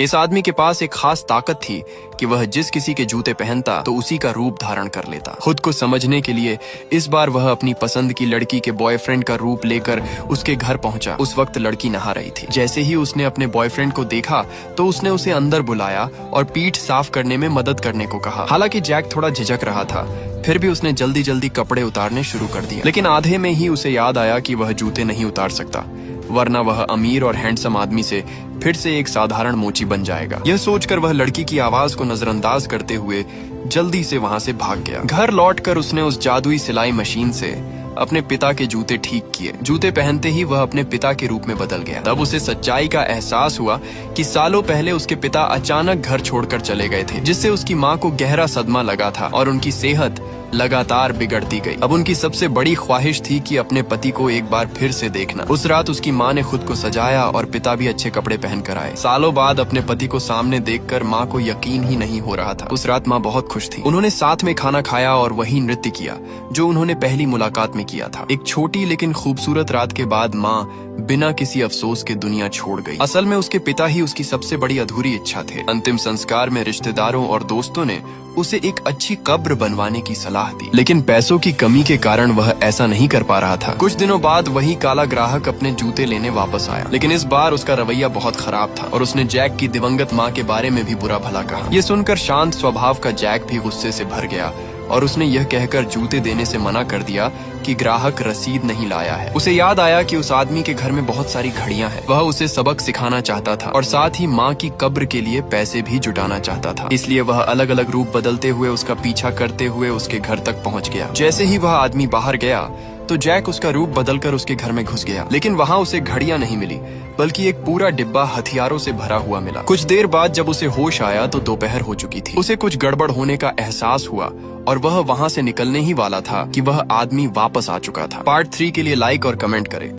इस आदमी के पास एक खास ताकत थी कि वह जिस किसी के जूते पहनता तो उसी का रूप धारण कर लेता। खुद को समझने के लिए इस बार वह अपनी पसंद की लड़की के बॉयफ्रेंड का रूप लेकर उसके घर पहुंचा। उस वक्त लड़की नहा रही थी। जैसे ही उसने अपने बॉयफ्रेंड को देखा तो उसने उसे अंदर बुलाया और पीठ साफ करने में मदद करने को कहा। हालांकि जैक थोड़ा झिझक रहा था, फिर भी उसने जल्दी जल्दी कपड़े उतारने शुरू कर दिए। लेकिन आधे में ही उसे याद आया कि वह जूते नहीं उतार सकता, वरना वह अमीर और हैंडसम आदमी से फिर से एक साधारण मोची बन जाएगा। यह सोचकर वह लड़की की आवाज को नजरअंदाज करते हुए जल्दी से वहां से भाग गया। घर लौटकर उसने उस जादुई सिलाई मशीन से अपने पिता के जूते ठीक किए। जूते पहनते ही वह अपने पिता के रूप में बदल गया। तब उसे सच्चाई का एहसास हुआ कि सालों पहले उसके पिता अचानक घर छोड़कर चले गए थे, जिससे उसकी माँ को गहरा सदमा लगा था और उनकी सेहत लगातार बिगड़ती गई। अब उनकी सबसे बड़ी ख्वाहिश थी कि अपने पति को एक बार फिर से देखना। उस रात उसकी माँ ने खुद को सजाया और पिता भी अच्छे कपड़े पहन कर आए। सालों बाद अपने पति को सामने देखकर माँ को यकीन ही नहीं हो रहा था। उस रात माँ बहुत खुश थी। उन्होंने साथ में खाना खाया और वही नृत्य किया जो उन्होंने पहली मुलाकात में किया था। एक छोटी लेकिन खूबसूरत रात के बाद माँ बिना किसी अफसोस के दुनिया छोड़ गई। असल में उसके पिता ही उसकी सबसे बड़ी अधूरी इच्छा थे। अंतिम संस्कार में रिश्तेदारों और दोस्तों ने उसे एक अच्छी कब्र बनवाने की सलाह दी, लेकिन पैसों की कमी के कारण वह ऐसा नहीं कर पा रहा था। कुछ दिनों बाद वही काला ग्राहक अपने जूते लेने वापस आया, लेकिन इस बार उसका रवैया बहुत खराब था और उसने जैक की दिवंगत माँ के बारे में भी बुरा भला कहा। ये सुनकर शांत स्वभाव का जैक भी गुस्से से भर गया और उसने यह कहकर जूते देने से मना कर दिया कि ग्राहक रसीद नहीं लाया है। उसे याद आया कि उस आदमी के घर में बहुत सारी घड़ियां हैं। वह उसे सबक सिखाना चाहता था और साथ ही माँ की कब्र के लिए पैसे भी जुटाना चाहता था। इसलिए वह अलग अलग रूप बदलते हुए उसका पीछा करते हुए उसके घर तक पहुँच गया। जैसे ही वह आदमी बाहर गया तो जैक उसका रूप बदलकर उसके घर में घुस गया, लेकिन वहाँ उसे घड़ियां नहीं मिली, बल्कि एक पूरा डिब्बा हथियारों से भरा हुआ मिला। कुछ देर बाद जब उसे होश आया तो दोपहर हो चुकी थी। उसे कुछ गड़बड़ होने का एहसास हुआ और वह वहाँ से निकलने ही वाला था कि वह आदमी वापस आ चुका था। पार्ट 3 के लिए लाइक और कमेंट करें।